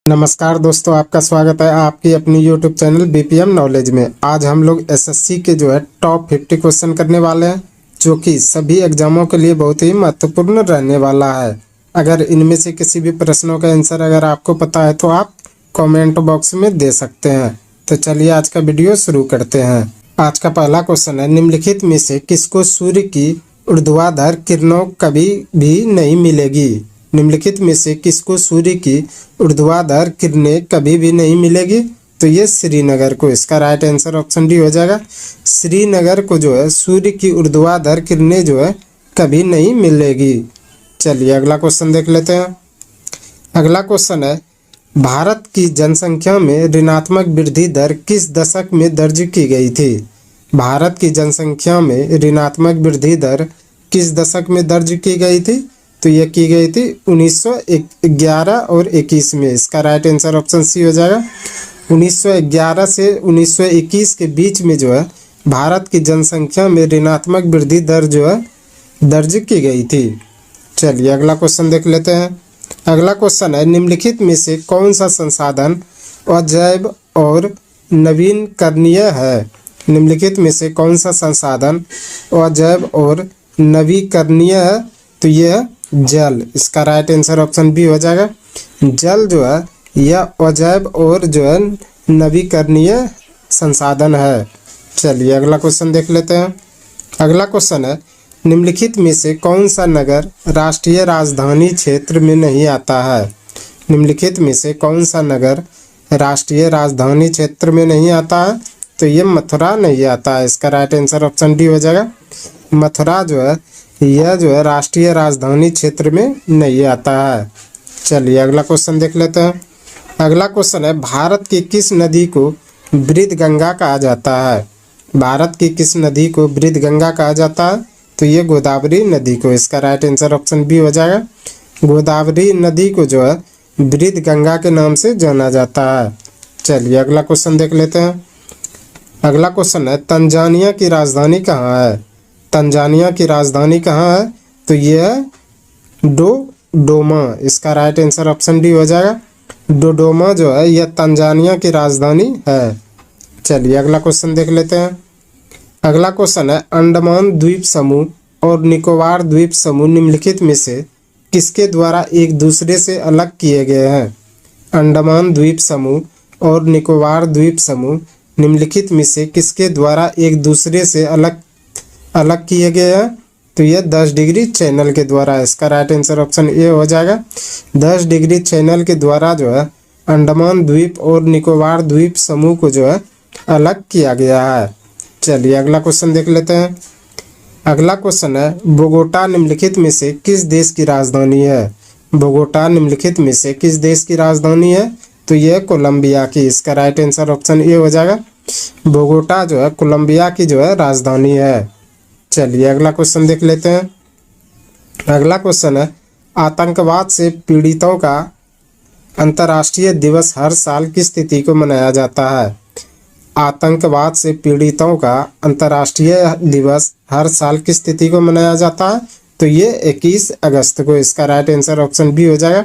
नमस्कार दोस्तों, आपका स्वागत है आपकी अपनी YouTube चैनल बीपीएम नॉलेज में। आज हम लोग एसएससी के टॉप 50 क्वेश्चन करने वाले हैं, जो कि सभी एग्जामों के लिए बहुत ही महत्वपूर्ण रहने वाला है। अगर इनमें से किसी भी प्रश्नों का आंसर अगर आपको पता है तो आप कमेंट बॉक्स में दे सकते हैं। तो चलिए आज का वीडियो शुरू करते हैं। आज का पहला क्वेश्चन है, निम्नलिखित में से किसको सूर्य की ऊर्ध्वाधर किरणों कभी भी नहीं मिलेगी? निम्नलिखित में से किसको सूर्य की ऊर्ध्वाधर किरणें कभी भी नहीं मिलेगी? तो ये श्रीनगर को, इसका राइट आंसर ऑप्शन डी हो जाएगा। श्रीनगर को सूर्य की ऊर्ध्वाधर किरणें कभी नहीं मिलेगी। चलिए अगला क्वेश्चन देख लेते हैं। अगला क्वेश्चन है, भारत की जनसंख्या में ऋणात्मक वृद्धि दर किस दशक में दर्ज की गई थी? भारत की जनसंख्या में ऋणात्मक वृद्धि दर किस दशक में दर्ज की गई थी? तो यह की गई थी 1911 और 21 में। इसका राइट आंसर ऑप्शन सी हो जाएगा। 1911 से 1921 के बीच में भारत की जनसंख्या में ऋणात्मक वृद्धि दर दर्ज की गई थी। चलिए अगला क्वेश्चन देख लेते हैं। अगला क्वेश्चन है, निम्नलिखित में से कौन सा संसाधन अजैव और नवीकरणीय है? निम्नलिखित में से कौन सा संसाधन अजैव और नवीकरणीय है? तो यह जल, इसका राइट आंसर ऑप्शन बी हो जाएगा। जल यह अजैव और नवीकरणीय संसाधन है। चलिए अगला क्वेश्चन देख लेते हैं। अगला क्वेश्चन है, निम्नलिखित में से कौन सा नगर राष्ट्रीय राजधानी क्षेत्र में नहीं आता है? निम्नलिखित में से कौन सा नगर राष्ट्रीय राजधानी क्षेत्र में नहीं आता है? तो ये मथुरा नहीं आता है। इसका राइट आंसर ऑप्शन डी हो जाएगा। मथुरा यह राष्ट्रीय राजधानी क्षेत्र में नहीं आता है। चलिए अगला क्वेश्चन देख लेते हैं। अगला क्वेश्चन है, भारत की किस नदी को वृद्ध गंगा कहा जाता है? भारत की किस नदी को वृद्ध गंगा कहा जाता है? तो ये गोदावरी नदी को, इसका राइट आंसर ऑप्शन बी हो जाएगा। गोदावरी नदी को वृद्ध गंगा के नाम से जाना जाता है। चलिए अगला क्वेश्चन देख लेते हैं। अगला क्वेश्चन है, तंजानिया की राजधानी कहाँ है? तंजानिया की राजधानी कहाँ है? तो यह डोडोमा, इसका राइट आंसर ऑप्शन डी हो जाएगा। डोडोमा यह तंजानिया की राजधानी है। चलिए अगला क्वेश्चन देख लेते हैं। अगला क्वेश्चन है, अंडमान द्वीप समूह और निकोबार द्वीप समूह निम्नलिखित में से किसके द्वारा एक दूसरे से अलग किए गए हैं? अंडमान द्वीप समूह और निकोबार द्वीप समूह निम्नलिखित में से किसके द्वारा एक दूसरे से अलग किए गए हैं? तो यह 10 डिग्री चैनल के द्वारा। इसका राइट आंसर ऑप्शन ए हो जाएगा। 10 डिग्री चैनल के द्वारा अंडमान द्वीप और निकोबार द्वीप समूह को अलग किया गया है। चलिए अगला क्वेश्चन देख लेते हैं। अगला क्वेश्चन है, बोगोटा निम्नलिखित में से किस देश की राजधानी है? बोगोटा निम्नलिखित में से किस देश की राजधानी है? तो यह कोलंबिया की। इसका राइट आंसर ऑप्शन ए हो जाएगा। बोगोटा कोलंबिया की राजधानी है। चलिए अगला क्वेश्चन देख लेते हैं। अगला क्वेश्चन है, आतंकवाद से पीड़ितों का अंतर्राष्ट्रीय दिवस हर साल किस तिथि को मनाया जाता है? आतंकवाद से पीड़ितों का अंतर्राष्ट्रीय दिवस हर साल किस तिथि को मनाया जाता है? तो ये 21 अगस्त को। इसका राइट आंसर ऑप्शन बी हो जाएगा।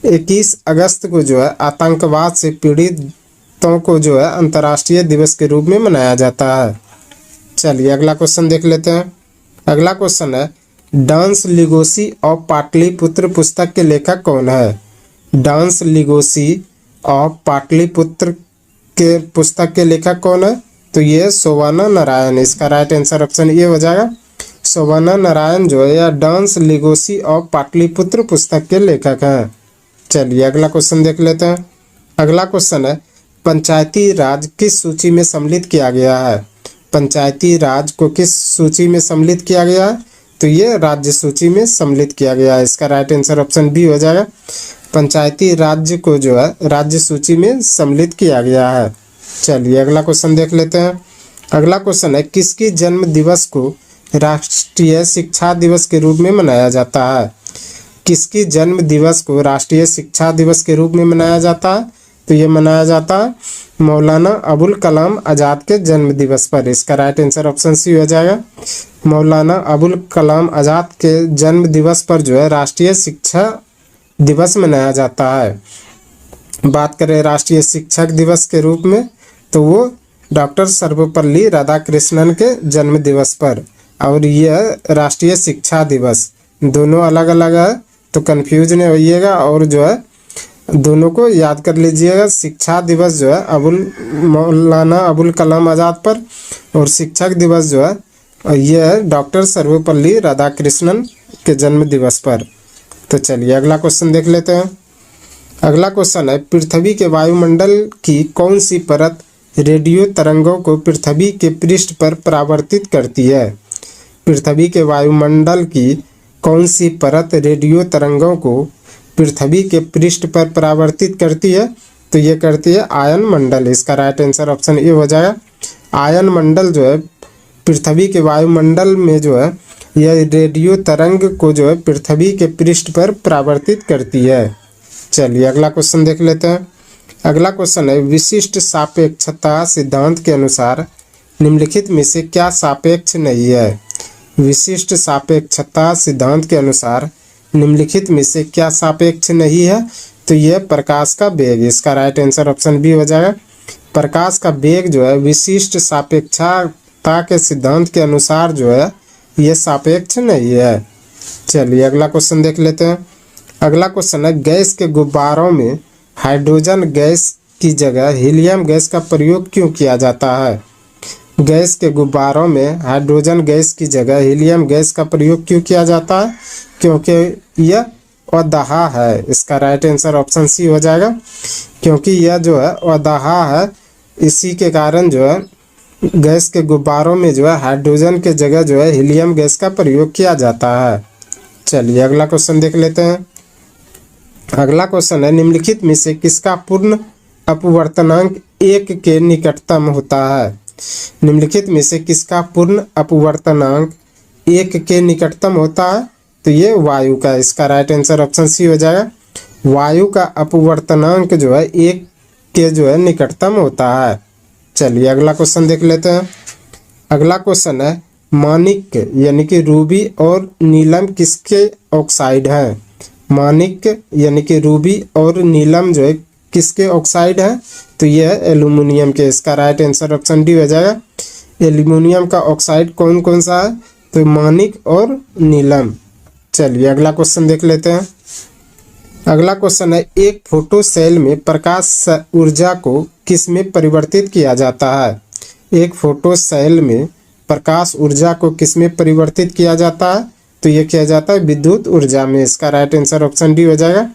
21 अगस्त को आतंकवाद से पीड़ितों को अंतर्राष्ट्रीय दिवस के रूप में मनाया जाता है। चलिए अगला क्वेश्चन देख लेते हैं। अगला क्वेश्चन है, डांस लिगोसी ऑफ पाटलिपुत्र पुस्तक के लेखक कौन है? डांस लिगोसी ऑफ पाटलिपुत्र के पुस्तक के लेखक कौन है? तो ये शोभना नारायण। इसका राइट आंसर ऑप्शन ए हो जाएगा। शोभना नारायण या डांस लिगोसी ऑफ पाटलिपुत्र पुस्तक के लेखक हैं। चलिए अगला क्वेश्चन देख लेते हैं। अगला क्वेश्चन है, पंचायती राज किस सूची में सम्मिलित किया गया है? पंचायती राज को किस सूची में सम्मिलित किया गया है? तो ये राज्य सूची में सम्मिलित किया गया है। इसका राइट आंसर ऑप्शन बी हो जाएगा। पंचायती राज्य को राज्य सूची में सम्मिलित किया गया है। चलिए अगला क्वेश्चन देख लेते हैं। अगला क्वेश्चन है, किसकी जन्म दिवस को राष्ट्रीय शिक्षा दिवस के रूप में मनाया जाता है? किसकी जन्म दिवस को राष्ट्रीय शिक्षा दिवस के रूप में मनाया जाता है? तो ये मनाया जाता है मौलाना अबुल कलाम आज़ाद के जन्म दिवस पर। इसका राइट आंसर ऑप्शन सी हो जाएगा। मौलाना अबुल कलाम आज़ाद के जन्म दिवस पर राष्ट्रीय शिक्षा दिवस मनाया जाता है। बात करें राष्ट्रीय शिक्षक दिवस के रूप में, तो वो डॉक्टर सर्वपल्ली राधाकृष्णन के जन्म दिवस पर। और यह राष्ट्रीय शिक्षा दिवस, दोनों अलग अलग है तो कंफ्यूज नहीं होइएगा, और जो है दोनों को याद कर लीजिएगा। शिक्षा दिवस जो है मौलाना अबुल कलाम आज़ाद पर, और शिक्षक दिवस जो है यह है डॉक्टर सर्वपल्ली राधाकृष्णन के जन्म दिवस पर। तो चलिए अगला क्वेश्चन देख लेते हैं। अगला क्वेश्चन है, पृथ्वी के वायुमंडल की कौन सी परत रेडियो तरंगों को पृथ्वी के पृष्ठ पर परावर्तित करती है? पृथ्वी के वायुमंडल की कौन सी परत रेडियो तरंगों को पृथ्वी के पृष्ठ पर परावर्तित करती है? तो ये करती है आयन मंडल। इसका राइट आंसर ऑप्शन ए हो जाएगा। आयन मंडल जो है पृथ्वी के वायुमंडल में जो है यह रेडियो तरंग को जो है पृथ्वी के पृष्ठ पर परावर्तित करती है। चलिए अगला क्वेश्चन देख लेते हैं। अगला क्वेश्चन है, विशिष्ट सापेक्षता सिद्धांत के अनुसार निम्नलिखित में से क्या सापेक्ष नहीं है? विशिष्ट सापेक्षता सिद्धांत के अनुसार निम्नलिखित में से क्या सापेक्ष नहीं है? तो यह प्रकाश का वेग। इसका राइट आंसर ऑप्शन बी हो जाएगा। प्रकाश का वेग जो है विशिष्ट सापेक्षता के सिद्धांत के अनुसार जो है यह सापेक्ष नहीं है। चलिए अगला क्वेश्चन देख लेते हैं। अगला क्वेश्चन है, गैस के गुब्बारों में हाइड्रोजन गैस की जगह हीलियम गैस का प्रयोग क्यों किया जाता है? गैस के गुब्बारों में हाइड्रोजन गैस की जगह हीलियम गैस का प्रयोग क्यों किया जाता है? क्योंकि यह अदाहा है। इसका राइट आंसर ऑप्शन सी हो जाएगा। क्योंकि यह जो है अदाहा है, इसी के कारण जो है गैस के गुब्बारों में जो है हाइड्रोजन के जगह जो है हीलियम गैस का प्रयोग किया जाता है। चलिए अगला क्वेश्चन देख लेते हैं। अगला क्वेश्चन है, निम्नलिखित में से किसका पूर्ण अपवर्तनांक 1 के निकटतम होता है? निम्नलिखित में से किसका पूर्ण अपवर्तनांक 1 के निकटतम होता है? तो ये वायु का। इसका राइट आंसर ऑप्शन सी हो जाएगा। वायु का अपवर्तनांक जो है 1 के जो है निकटतम होता है। चलिए अगला क्वेश्चन देख लेते हैं। अगला क्वेश्चन है, माणिक यानी कि रूबी और नीलम किसके ऑक्साइड हैं? माणिक यानी कि रूबी और नीलम जो है किसके ऑक्साइड है? तो यह है एल्यूमिनियम के। इसका राइट आंसर ऑप्शन डी हो जाएगा। एल्यूमिनियम का ऑक्साइड कौन कौन सा है? तो माणिक और नीलम। चलिए अगला क्वेश्चन देख लेते हैं। अगला क्वेश्चन है, एक फोटो सेल में प्रकाश ऊर्जा को किस में परिवर्तित किया जाता है? एक फोटो सेल में प्रकाश ऊर्जा को किस में परिवर्तित किया जाता है? तो यह किया जाता है विद्युत ऊर्जा में। इसका राइट आंसर ऑप्शन डी हो जाएगा।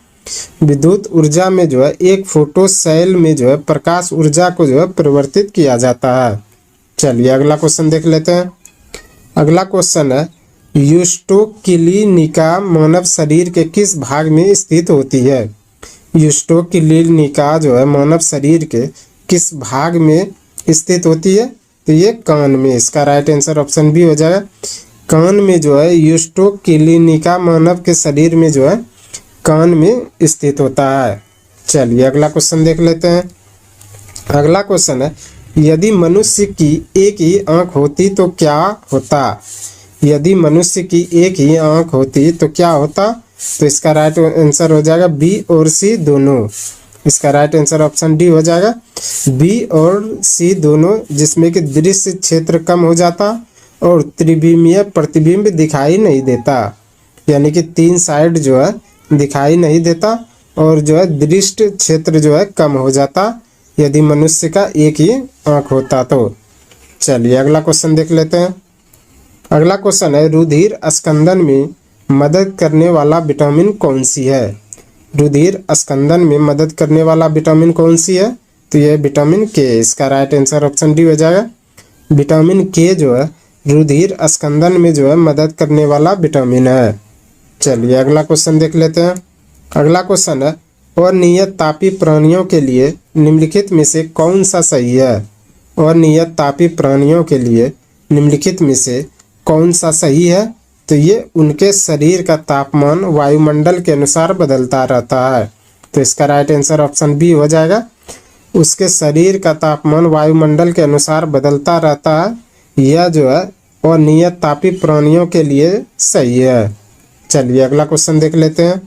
विद्युत ऊर्जा में जो है एक फोटो सेल में जो है प्रकाश ऊर्जा को जो है परिवर्तित किया जाता है। चलिए अगला क्वेश्चन देख लेते हैं। अगला क्वेश्चन है, यूस्टोकिलिनिका मानव शरीर के किस भाग में स्थित होती है? यूस्टोकिलिनिका जो है मानव शरीर के किस भाग में स्थित होती है? तो ये कान में। इसका राइट आंसर ऑप्शन बी हो जाएगा। कान में जो है यूस्टोकिलिनिका मानव के शरीर में जो है कान में स्थित होता है। चलिए अगला क्वेश्चन देख लेते हैं। अगला क्वेश्चन है, यदि मनुष्य की एक ही आंख होती तो क्या होता? यदि मनुष्य की एक ही आंख होती तो क्या होता? तो इसका राइट आंसर हो जाएगा बी और सी दोनों। इसका राइट आंसर ऑप्शन डी हो जाएगा। बी और सी दोनों, जिसमें कि दृश्य क्षेत्र कम हो जाता और त्रिविमीय प्रतिबिंब दिखाई नहीं देता, यानी कि 3 साइड जो है दिखाई नहीं देता और जो है दृष्टि क्षेत्र जो है कम हो जाता यदि मनुष्य का एक ही आंख होता तो। चलिए अगला क्वेश्चन देख लेते हैं। अगला क्वेश्चन है, रुधिर स्कंदन में मदद करने वाला विटामिन कौन सी है? रुधिर स्कंदन में मदद करने वाला विटामिन कौन सी है? तो यह विटामिन के। इसका राइट आंसर ऑप्शन डी हो जाएगा। विटामिन के जो है रुधिर स्कंदन में जो है मदद करने वाला विटामिन है। चलिए अगला क्वेश्चन देख लेते हैं। अगला क्वेश्चन है, अनियत तापी प्राणियों के लिए निम्नलिखित में से कौन सा सही है? अनियत तापी प्राणियों के लिए निम्नलिखित में से कौन सा सही है? तो ये उनके शरीर का तापमान वायुमंडल के अनुसार बदलता रहता है। तो इसका राइट आंसर ऑप्शन बी हो जाएगा। उसके शरीर का तापमान वायुमंडल के अनुसार बदलता रहता है, यह जो है अनियत तापी प्राणियों के लिए सही है। चलिए अगला क्वेश्चन देख लेते हैं।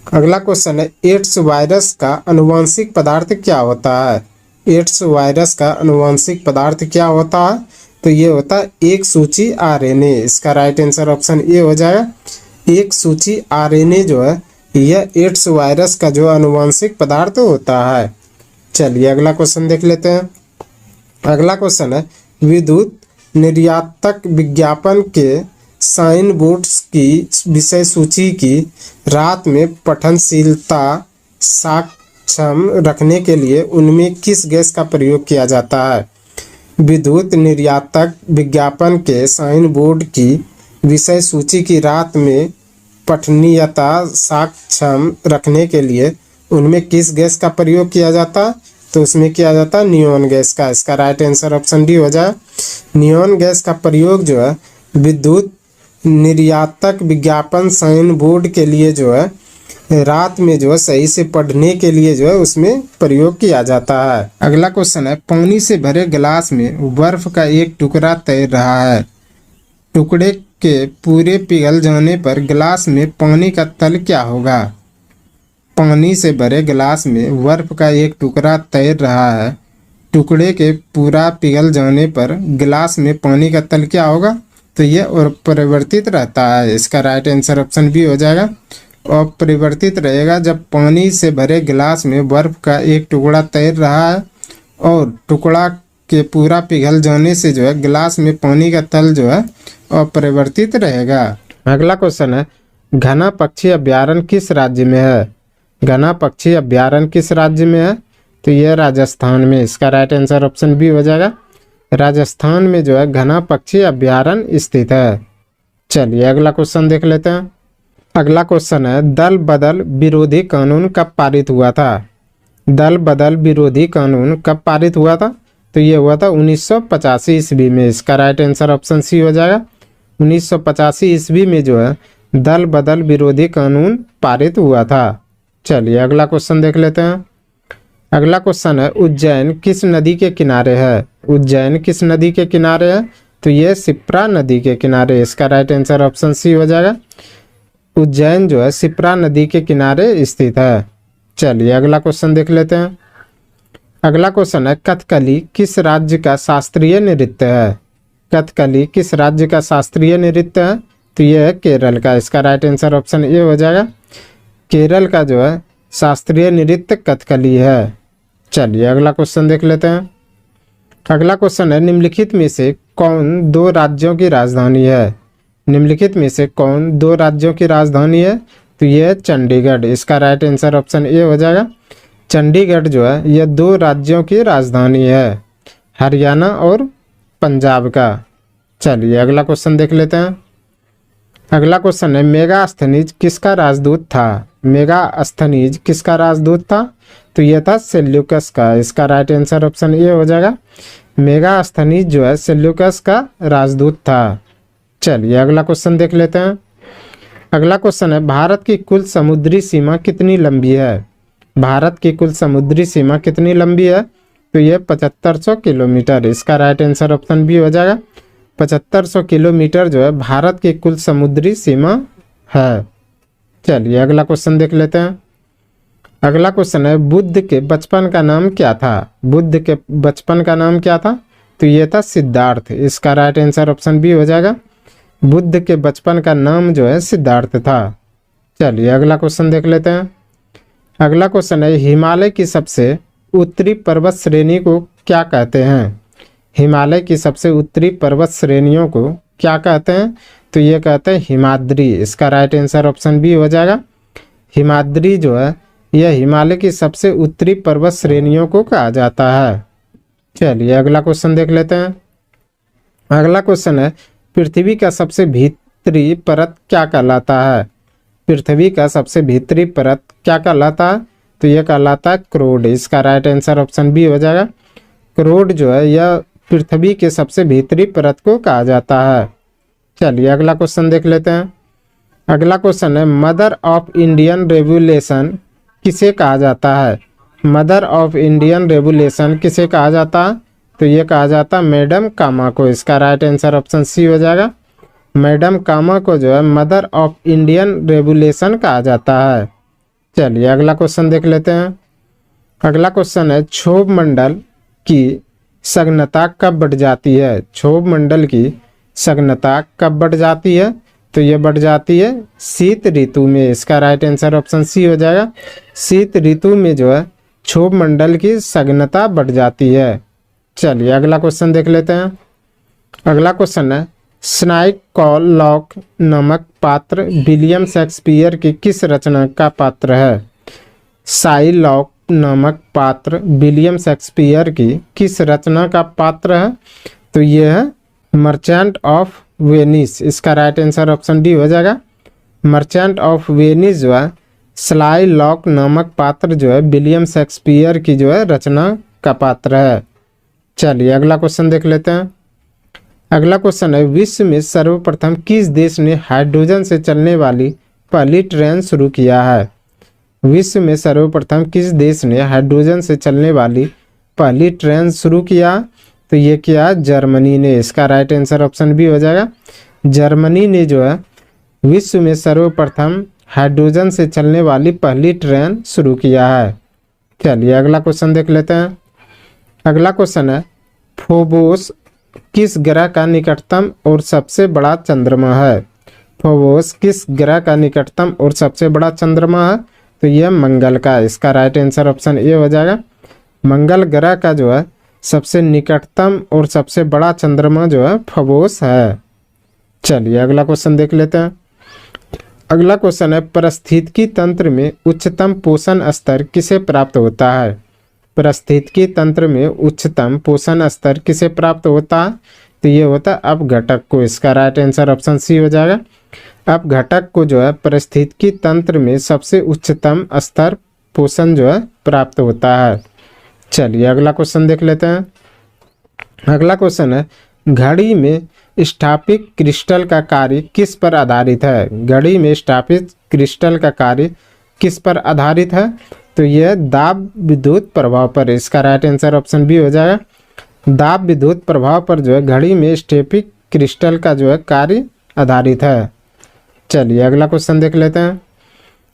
अगला क्वेश्चन है, एड्स वायरस का अनुवांशिक पदार्थ क्या होता है? एड्स वायरस का अनुवांशिक पदार्थ क्या होता है? तो ये होता है एक सूची आरएनए। इसका राइट आंसर ऑप्शन ए हो जाएगा। एक सूची आरएनए जो है यह एड्स वायरस का जो अनुवांशिक पदार्थ होता है। चलिए अगला क्वेश्चन देख लेते हैं। अगला क्वेश्चन है, विद्युत निर्यातक विज्ञापन के साइन बोर्ड्स की विषय सूची की रात में पठनशीलता सक्षम रखने के लिए उनमें किस गैस का प्रयोग किया जाता है? विद्युत निर्यातक विज्ञापन के साइन बोर्ड की विषय सूची की रात में पठनीयता सक्षम रखने के लिए उनमें किस गैस का प्रयोग किया जाता? तो उसमें किया जाता है नियॉन गैस का। इसका राइट आंसर ऑप्शन डी हो जाए। नियॉन गैस का प्रयोग जो है विद्युत निर्यातक विज्ञापन साइन बोर्ड के लिए जो है रात में जो है सही से पढ़ने के लिए जो है उसमें प्रयोग किया जाता है। अगला क्वेश्चन है, पानी से भरे गिलास में बर्फ का एक टुकड़ा तैर रहा है। टुकड़े के पूरे पिघल जाने पर गिलास में पानी का तल क्या होगा? पानी से भरे गिलास में बर्फ का एक टुकड़ा तैर रहा है। टुकड़े के पूरा पिघल जाने पर गिलास में पानी का तल क्या होगा? तो ये और परिवर्तित रहता है। इसका राइट आंसर ऑप्शन बी हो जाएगा। और परिवर्तित रहेगा जब पानी से भरे गिलास में बर्फ का एक टुकड़ा तैर रहा है और टुकड़ा के पूरा पिघल जाने से जो है गिलास में पानी का तल जो है अपरिवर्तित रहेगा। अगला क्वेश्चन है, घना पक्षी अभ्यारण्य किस राज्य में है? घना पक्षी अभ्यारण्य किस राज्य में है? तो यह राजस्थान में। इसका राइट आंसर ऑप्शन बी हो जाएगा। राजस्थान में जो है घना पक्षी अभ्यारण्य स्थित है। चलिए अगला क्वेश्चन देख लेते हैं। अगला क्वेश्चन है, दल बदल विरोधी कानून कब पारित हुआ था? दल बदल विरोधी कानून कब पारित हुआ था? तो ये हुआ था 1985 ईस्वी में। इसका राइट आंसर ऑप्शन सी हो जाएगा। 1985 ईस्वी में जो है दल बदल विरोधी कानून पारित हुआ था। चलिए अगला क्वेश्चन देख लेते हैं। अगला क्वेश्चन है, उज्जैन किस नदी के किनारे है? उज्जैन किस नदी के किनारे है? तो ये शिप्रा नदी के किनारे। इसका राइट आंसर ऑप्शन सी हो जाएगा। उज्जैन जो है शिप्रा नदी के किनारे स्थित है। चलिए अगला क्वेश्चन देख लेते हैं। अगला क्वेश्चन है, कथकली किस राज्य का शास्त्रीय नृत्य है? कथकली किस राज्य का शास्त्रीय नृत्य है? तो यह है केरल का। इसका राइट आंसर ऑप्शन ए हो जाएगा। केरल का जो है शास्त्रीय नृत्य कथकली है। चलिए अगला क्वेश्चन देख लेते हैं। अगला क्वेश्चन है, निम्नलिखित में से कौन दो राज्यों की राजधानी है? निम्नलिखित में से कौन दो राज्यों की राजधानी है? तो यह है चंडीगढ़। इसका राइट आंसर ऑप्शन ए हो जाएगा। चंडीगढ़ जो है यह दो राज्यों की राजधानी है, हरियाणा और पंजाब का। चलिए अगला क्वेश्चन देख लेते हैं। अगला क्वेश्चन है, मेगास्थनीज किसका राजदूत था? मेगास्थनीज किसका राजदूत था? तो यह था सेल्यूकस का। इसका राइट आंसर ऑप्शन ए हो जाएगा। मेगास्थनीज जो है सेल्यूकस का राजदूत था। चलिए अगला क्वेश्चन देख लेते हैं। अगला क्वेश्चन है, भारत की कुल समुद्री सीमा कितनी लंबी है? भारत की कुल समुद्री सीमा कितनी लंबी है? तो यह 7500 किलोमीटर। इसका राइट आंसर ऑप्शन बी हो जाएगा। 7500 किलोमीटर जो है भारत की कुल समुद्री सीमा है। चलिए अगला क्वेश्चन देख लेते हैं। अगला क्वेश्चन है, बुद्ध के बचपन का नाम क्या था? बुद्ध के बचपन का नाम क्या था? तो यह था सिद्धार्थ। इसका राइट आंसर ऑप्शन बी हो जाएगा। बुद्ध के बचपन का नाम जो है सिद्धार्थ था। चलिए अगला क्वेश्चन देख लेते हैं। अगला क्वेश्चन है, हिमालय की सबसे उत्तरी पर्वत श्रेणी को क्या कहते हैं? हिमालय की सबसे उत्तरी पर्वत श्रेणियों को क्या कहते हैं? तो ये कहते हैं हिमाद्री। इसका राइट आंसर ऑप्शन बी हो जाएगा। हिमाद्री जो है यह हिमालय की सबसे उत्तरी पर्वत श्रेणियों को कहा जाता है। चलिए अगला क्वेश्चन देख लेते हैं। अगला क्वेश्चन है, पृथ्वी का सबसे भीतरी परत क्या कहलाता है? पृथ्वी का सबसे भीतरी परत क्या कहलाता है? तो यह कहलाता है क्रोड। इसका राइट आंसर ऑप्शन बी हो जाएगा। क्रोड जो है यह पृथ्वी के सबसे भीतरी परत को कहा जाता है। चलिए अगला क्वेश्चन देख लेते हैं। अगला क्वेश्चन है, मदर ऑफ इंडियन रेवोल्यूशन किसे कहा जाता है? मदर ऑफ इंडियन रेवोल्यूशन किसे कहा जाता है? तो ये कहा जाता है मैडम कामा को। इसका राइट आंसर ऑप्शन सी हो जाएगा। मैडम कामा को जो है मदर ऑफ इंडियन रेवोल्यूशन कहा जाता है। चलिए अगला क्वेश्चन देख लेते हैं। अगला क्वेश्चन है क्षोभ मंडल की सघनता कब बढ़ जाती है? क्षोभ मंडल की सघनता कब बढ़ जाती है? तो ये बढ़ जाती है शीत ऋतु में। इसका राइट आंसर ऑप्शन सी हो जाएगा। शीत ऋतु में जो है क्षोभ मंडल की सघनता बढ़ जाती है। चलिए अगला क्वेश्चन देख लेते हैं। अगला क्वेश्चन है स्नाइकॉलॉक नामक पात्र विलियम शेक्सपियर की किस रचना का पात्र है? साइलॉक नामक पात्र विलियम शेक्सपियर की किस रचना का पात्र है? तो यह है मर्चेंट ऑफ वेनिस। इसका राइट आंसर ऑप्शन डी हो जाएगा। मर्चेंट ऑफ वेनिस जो है स्लाइलॉक नामक पात्र जो है विलियम शेक्सपियर की जो है रचना का पात्र है। चलिए अगला क्वेश्चन देख लेते हैं। अगला क्वेश्चन है विश्व में सर्वप्रथम किस देश ने हाइड्रोजन से चलने वाली पहली ट्रेन शुरू किया है? विश्व में सर्वप्रथम किस देश ने हाइड्रोजन से चलने वाली पहली ट्रेन शुरू किया? तो ये किया जर्मनी ने। इसका राइट आंसर ऑप्शन बी हो जाएगा। जर्मनी ने जो है विश्व में सर्वप्रथम हाइड्रोजन से चलने वाली पहली ट्रेन शुरू किया है। चलिए अगला क्वेश्चन देख लेते हैं। अगला क्वेश्चन है फोबोस किस ग्रह का निकटतम और सबसे बड़ा चंद्रमा है? फोबोस किस ग्रह का निकटतम और सबसे बड़ा चंद्रमा है? तो यह मंगल का। इसका राइट आंसर ऑप्शन ए हो जाएगा। मंगल ग्रह का जो है सबसे निकटतम और सबसे बड़ा चंद्रमा जो है फोबोस है। चलिए अगला क्वेश्चन देख लेते हैं। अगला क्वेश्चन है पारिस्थितिकी तंत्र में उच्चतम पोषण स्तर किसे प्राप्त होता है? पारिस्थितिकी तंत्र में उच्चतम पोषण स्तर किसे प्राप्त होता है? तो ये होता है अपघटक को। इसका राइट आंसर ऑप्शन सी हो जाएगा। अपघटक को जो है पारिस्थितिकी तंत्र में सबसे उच्चतम स्तर पोषण जो है प्राप्त होता है। चलिए अगला क्वेश्चन देख लेते हैं। अगला क्वेश्चन है घड़ी में स्थापित क्रिस्टल का कार्य किस पर आधारित है? घड़ी में स्थापित क्रिस्टल का कार्य किस पर आधारित है? तो यह दाब विद्युत प्रभाव पर। इसका राइट आंसर ऑप्शन बी हो जाएगा। दाब विद्युत प्रभाव पर जो है घड़ी में स्थापित क्रिस्टल का जो है कार्य आधारित है। चलिए अगला क्वेश्चन देख लेते हैं।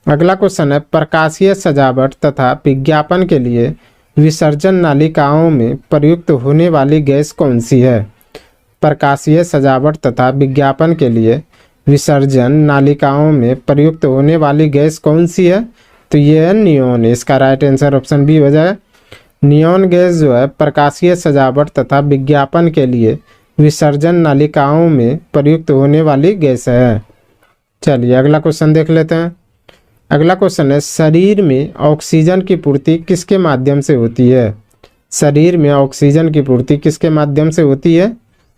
अगला क्वेश्चन है प्रकाशीय सजावट तथा विज्ञापन के लिए विसर्जन नालिकाओं में प्रयुक्त होने वाली गैस कौन सी है? प्रकाशीय सजावट तथा विज्ञापन के लिए विसर्जन नालिकाओं में प्रयुक्त होने वाली गैस कौन सी है? तो यह है नियोन। इसका राइट आंसर ऑप्शन बी हो जाएगा। नियोन गैस जो है प्रकाशीय सजावट तथा विज्ञापन के लिए विसर्जन नालिकाओं में प्रयुक्त होने वाली गैस है। चलिए अगला क्वेश्चन देख लेते हैं। अगला क्वेश्चन है शरीर में ऑक्सीजन की पूर्ति किसके माध्यम से होती है? शरीर में ऑक्सीजन की पूर्ति किसके माध्यम से होती है?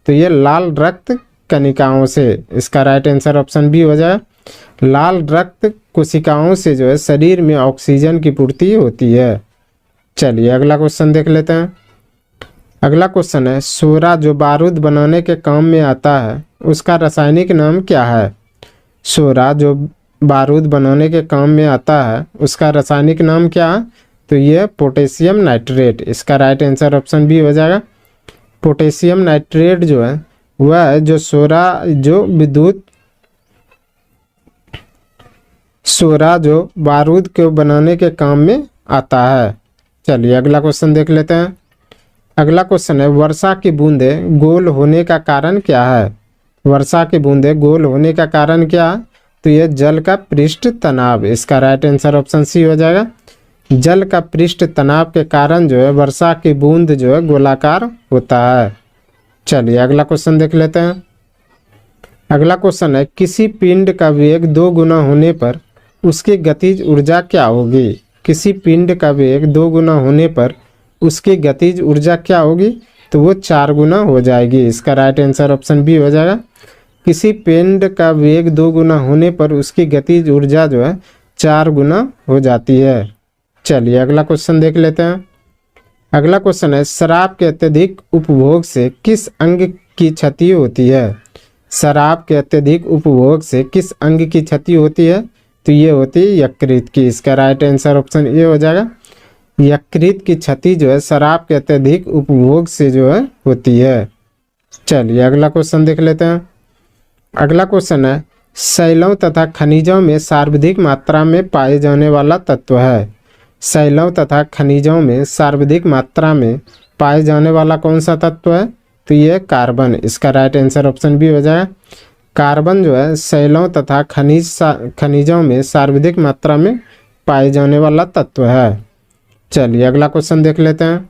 तो ये लाल रक्त कणिकाओं से। इसका राइट आंसर ऑप्शन बी हो जाए। लाल रक्त कोशिकाओं से जो है शरीर में ऑक्सीजन की पूर्ति होती है। चलिए अगला क्वेश्चन देख लेते हैं। अगला क्वेश्चन है सोरा जो बारूद बनाने के काम में आता है उसका रासायनिक नाम क्या है? सोरा जो बारूद बनाने के काम में आता है उसका रासायनिक नाम क्या है? तो ये पोटेशियम नाइट्रेट। इसका राइट आंसर ऑप्शन बी हो जाएगा। पोटेशियम नाइट्रेट जो है वह है जो सोरा जो बारूद को बनाने के काम में आता है। चलिए अगला क्वेश्चन देख लेते हैं। अगला क्वेश्चन है वर्षा की बूंदें गोल होने का कारण क्या है? वर्षा की बूंदें गोल होने का कारण क्या है? तो यह जल का पृष्ठ तनाव। इसका राइट आंसर ऑप्शन सी हो जाएगा। जल का पृष्ठ तनाव के कारण जो है वर्षा की बूंद जो है गोलाकार होता है। चलिए अगला क्वेश्चन देख लेते हैं। अगला क्वेश्चन है किसी पिंड का वेग 2 गुना होने पर उसकी गतिज ऊर्जा क्या होगी? किसी पिंड का वेग 2 गुना होने पर उसकी गतिज ऊर्जा क्या होगी? तो वो 4 गुना हो जाएगी। इसका राइट आंसर ऑप्शन बी हो जाएगा। किसी पिंड का वेग 2 गुना होने पर उसकी गतिज ऊर्जा जो है 4 गुना हो जाती है। चलिए अगला क्वेश्चन देख लेते हैं। अगला क्वेश्चन है शराब के अत्यधिक उपभोग से किस अंग की क्षति होती है? शराब के अत्यधिक उपभोग से किस अंग की क्षति होती है? तो ये होती है यकृत की। इसका राइट आंसर ऑप्शन ए हो जाएगा। यकृत की क्षति जो है शराब के अत्यधिक उपभोग से जो है होती है। चलिए अगला क्वेश्चन देख लेते हैं। अगला क्वेश्चन है शैलों तथा खनिजों में सर्वाधिक मात्रा में पाए जाने वाला तत्व है। शैलों तथा खनिजों में सर्वाधिक मात्रा में पाए जाने वाला कौन सा तत्व है? तो ये कार्बन। इसका राइट आंसर ऑप्शन बी हो जाएगा। कार्बन जो है शैलों तथा खनिजों में सर्वाधिक मात्रा में पाए जाने वाला तत्व है। चलिए अगला क्वेश्चन देख लेते हैं।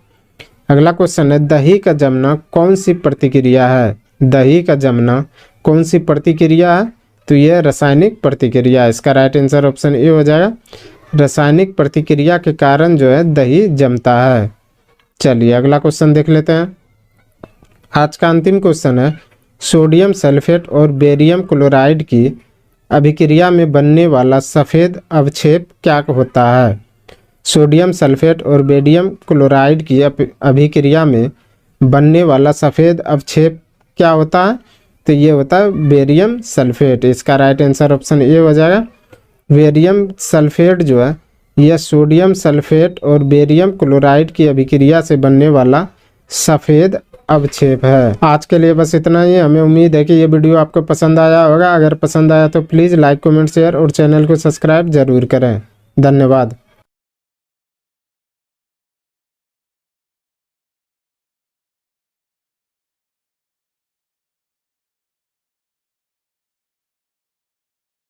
अगला क्वेश्चन है, दही का जमना कौन सी प्रतिक्रिया है? दही का जमना कौन सी प्रतिक्रिया है? तो यह रासायनिक प्रतिक्रिया है। इसका राइट आंसर ऑप्शन ए हो जाएगा। रासायनिक प्रतिक्रिया के कारण जो है दही जमता है। चलिए अगला क्वेश्चन देख लेते हैं। आज का अंतिम क्वेश्चन है, सोडियम सल्फेट और बेरियम क्लोराइड की अभिक्रिया में बनने वाला सफ़ेद अवक्षेप क्या होता है? सोडियम सल्फेट और बेरियम क्लोराइड की अभिक्रिया में बनने वाला सफ़ेद अवक्षेप क्या होता है? तो ये होता है बेरियम सल्फेट। इसका राइट आंसर ऑप्शन ए हो जाएगा। बेरियम सल्फेट जो है यह सोडियम सल्फेट और बेरियम क्लोराइड की अभिक्रिया से बनने वाला सफ़ेद अवक्षेप है। आज के लिए बस इतना ही। हमें उम्मीद है कि ये वीडियो आपको पसंद आया होगा। अगर पसंद आया तो प्लीज़ लाइक, कमेंट, शेयर और चैनल को सब्सक्राइब जरूर करें। धन्यवाद।